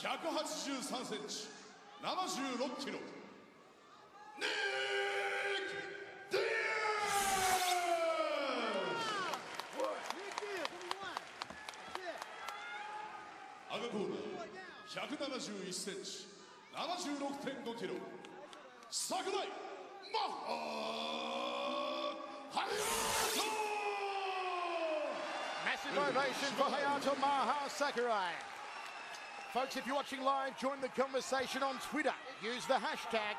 183センチ、76キロ、ニック・ディア赤コーナー171センチ、76.5キロ、桜井マハハヤト。 Massive ovation for Hayato Sakurai. Folks, if you're watching live, join the conversation on Twitter. Use the hashtag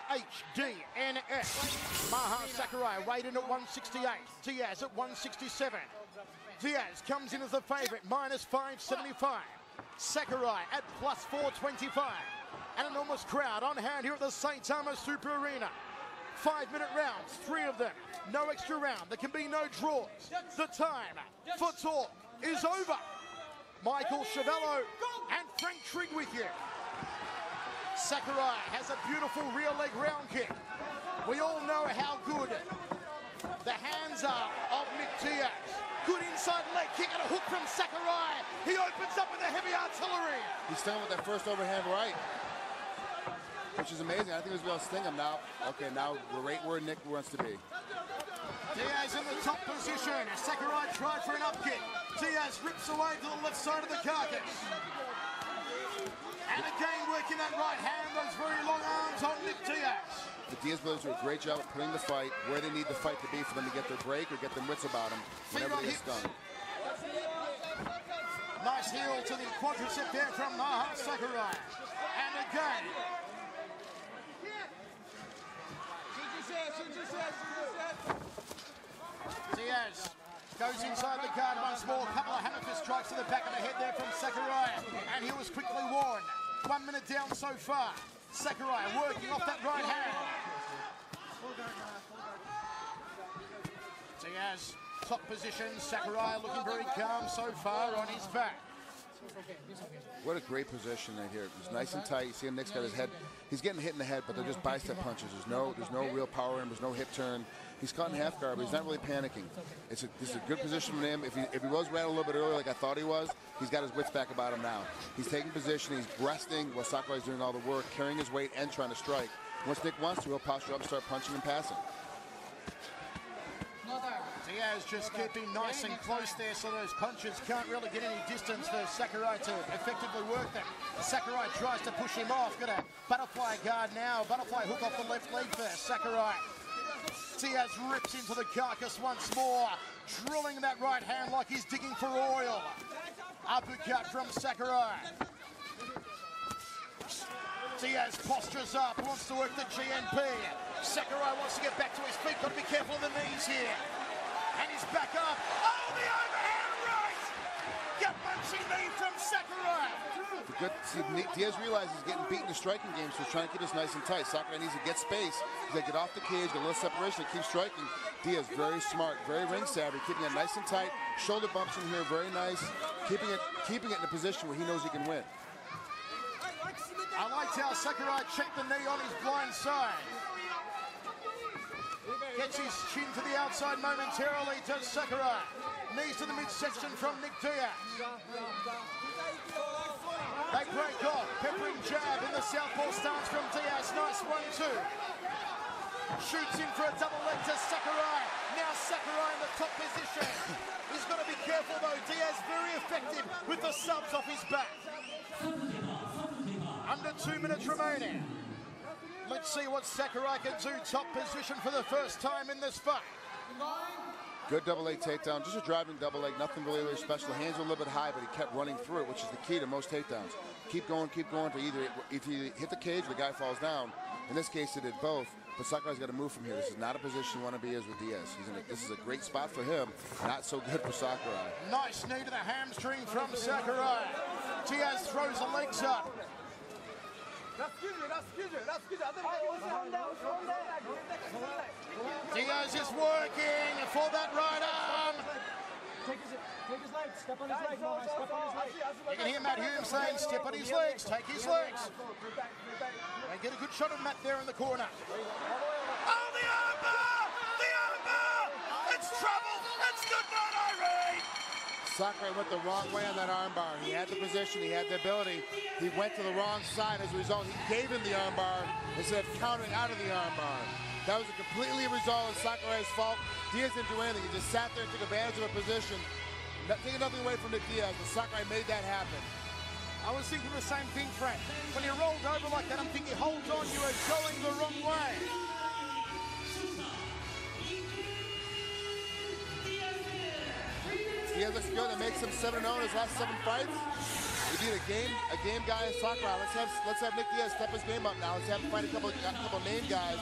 HDNS. Maha Sakurai weighed in at 168. Diaz at 167. Diaz comes in as the favourite, minus 575. Sakurai at plus 425. An enormous crowd on hand here at the Saitama Super Arena. 5-minute rounds, 3 of them. No extra round. There can be no draws. The time for talk is over. Michael Chavello and Frank Trigg with you. Sakurai has a beautiful rear leg round kick. We all know how good the hands are of Nick Diaz. Good inside leg kick and a hook from Sakurai. He opens up with the heavy artillery. He's stung with that first overhand right, which is amazing. I think he was going to sting him now. Okay, now we're right where Nick wants to be. Diaz in the top position. Sakurai tried for an up kick. Diaz rips away to the left side of the carcass. And again working that right hand, those very long arms on Nick Diaz. The Diaz brothers do a great job of putting the fight where they need the fight to be for them to get their break or get their wits about them whenever they get stung. Nice heel to the quadricep there from Maha Sakurai. And again. Diaz goes inside the guard once more. Couple of hammer fist strikes to the back of the head there from Sakurai. And he was quickly warned. 1 minute down so far. Sakurai working off that right hand. Diaz, top position. Sakurai looking very calm so far on his back. What a great position right here. It's nice and tight. You see him, Nick's got his head. He's getting hit in the head, but they're just bicep punches. There's no real power in him. There's no hip turn. He's caught in half guard, but he's not really panicking. This is a good position for him. If he was ran a little bit earlier like I thought he was, he's got his wits back about him now. He's taking position. He's resting while Sakurai's doing all the work, carrying his weight and trying to strike. Once Nick wants to, he'll posture up and start punching and passing. Diaz just keeping nice and close there so those punches can't really get any distance for Sakurai to effectively work them. Sakurai tries to push him off. Got a butterfly guard now. Butterfly hook off the left leg for Sakurai. Diaz rips into the carcass once more, drilling that right hand like he's digging for oil. Uppercut from Sakurai. Diaz postures up, wants to work the GNP. Sakurai wants to get back to his feet. Got to be careful of the knees here. And he's back up. Oh, the overhand right! Gut-punching knee from Sakurai. Diaz realizes he's getting beaten in the striking game, so he's trying to keep this nice and tight. Sakurai needs to get space. He's got to get off the cage, get a little separation, and keep striking. Diaz very smart, very ring savvy, keeping it nice and tight. Shoulder bumps in here, very nice. Keeping it in a position where he knows he can win. I liked how Sakurai checked the knee on his blind side. Gets his chin to the outside momentarily to Sakurai. Knees to the midsection from Nick Diaz. They break off. Peppering jab in the southpaw stance from Diaz. Nice 1-2. Shoots in for a double leg to Sakurai. Now Sakurai in the top position. He's got to be careful though. Diaz very effective with the subs off his back. Under 2 minutes remaining. Let's see what Sakurai can do. Top position for the first time in this fight. Good double leg takedown. Just a driving double leg. Nothing really special. Hands were a little bit high, but he kept running through it, which is the key to most takedowns. Keep going to either, if you hit the cage, the guy falls down. In this case, they did both. But Sakurai's got to move from here. This is not a position you want to be as with Diaz. This is a great spot for him. Not so good for Sakurai. Nice knee to the hamstring from Sakurai. Diaz throws the legs up. Diaz is working for that right arm. Take his legs, step on his legs, step on his legs. You can hear Matt Hume saying, step on his legs, take his legs. They get a good shot of Matt there in the corner. Oh, the armbar! The armbar! It's trouble! It's good night, Irene! Sakurai went the wrong way on that armbar. He had the position, he had the ability. He went to the wrong side. As a result, he gave him the armbar instead of countering out of the armbar. That was a completely result of Sakurai's fault. Diaz didn't do anything. He just sat there and took advantage of a position. Taking nothing away from Nick Diaz, but Sakurai made that happen. I was thinking the same thing, Frank. When you rolled over like that, I'm thinking, hold on, you are going the wrong way. Diaz looks good. It makes him 7-0 in his last 7 fights. He beat a game guy in Sakurai. Let's have Nick Diaz step his game up now. Let's have him fight a couple name guys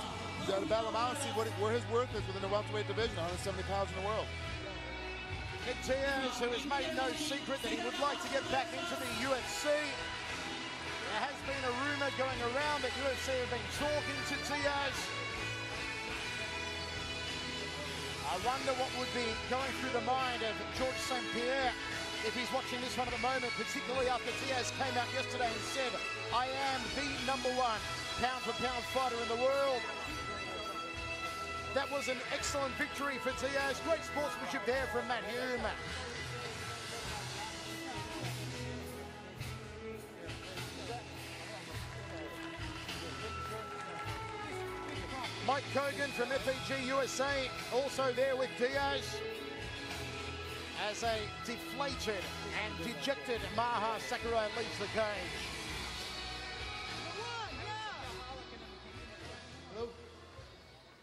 to battle him out and see where his worth is within the welterweight division, 170 pounds in the world. Nick Diaz, who has made no secret that he would like to get back into the UFC. There has been a rumor going around that UFC have been talking to Diaz. I wonder what would be going through the mind of George St. Pierre if he's watching this one at the moment, particularly after Diaz came out yesterday and said, I am the #1 pound-for-pound fighter in the world. That was an excellent victory for Diaz. Great sportsmanship there from Matt Hume. Mike Kogan from FEG USA also there with Diaz as a deflated and dejected Maha Sakurai leaves the cage.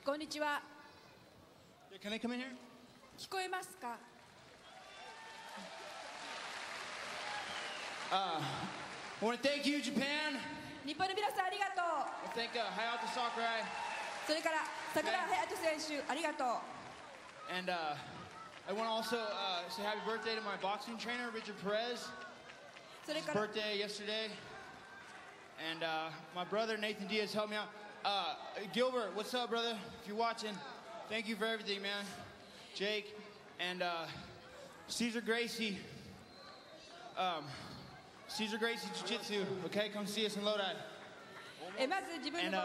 Konnichiwa. Can I come in here? 聞こえますか? I want to thank you, Japan. 日本の皆さんありがとう。 I thank Hayato Sakurai. それから桜井隼人選手ありがとう。 And I want to also say happy birthday to my boxing trainer, Richard Perez. それ His から birthday yesterday. And my brother, Nathan Diaz, helped me out. Gilbert, what's up, brother? If you're watching, thank you for everything, man. Jake and Cesar Gracie. Cesar Gracie Jiu-Jitsu, okay? Come see us in Lodi. まず自分 And の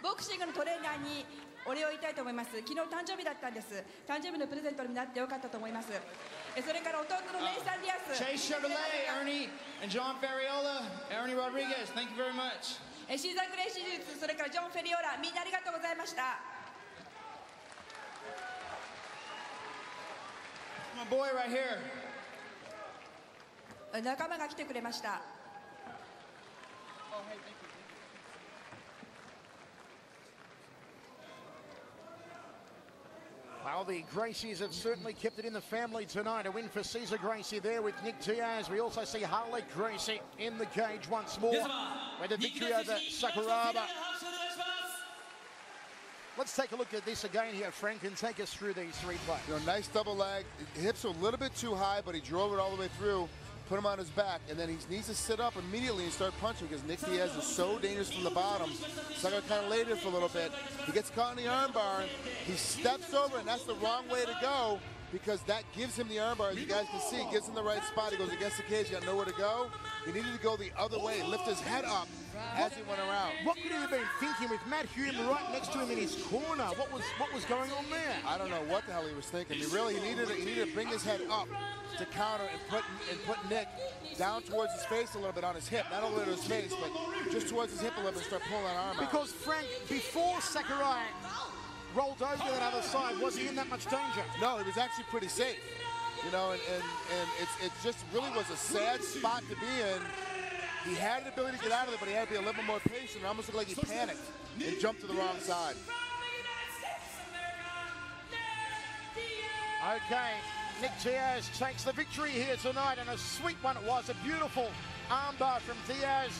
ボクシングのトレーナーにお礼を言いたいと思います。昨日誕生日だったんです。誕生日のプレゼントになってよかったと思います。それから弟のネイサン・ディアス、 Chase Chevrolet, Ernie, and John Ferriola, Ernie Rodriguez, thank you very much. シーザー・グレイシー術、それからジョン・フェリオラ、みんなありがとうございました。 My boy right here. 仲間が来てくれました。 Well, the Gracies have certainly kept it in the family tonight. A win for Cesar Gracie there with Nick Diaz. We also see Harley Gracie in the cage once more with a victory over Sakurai. Let's take a look at this again here, Frank, and take us through these 3 fights. You know, nice double leg. Hips are a little bit too high, but he drove it all the way through, put him on his back, and then he needs to sit up immediately and start punching because Nick Diaz is so dangerous from the bottom. Sakurai kind of laid it for a little bit. He gets caught in the armbar, he steps over, and that's the wrong way to go because that gives him the armbar. As you guys can see, it gives him the right spot. He goes against the cage, he got nowhere to go. He needed to go the other way, lift his head up as he went around. What could he have been thinking with Matt Hume right next to him in his corner? What was going on there? I don't know what the hell he was thinking. He needed to bring his head up to counter and put Nick down towards his face a little bit on his hip, not all the way to his face, but just towards his hip a little bit and start pulling that arm out. Because Frank, before Sakurai rolled over to that other side, was he in that much danger? No, he was actually pretty safe. You know, and it just really was a sad spot to be in. He had the ability to get out of it, but he had to be a little bit more patient. It almost looked like he panicked and jumped to the wrong side. Okay, Nick Diaz takes the victory here tonight, and a sweet one it was. A beautiful armbar from Diaz.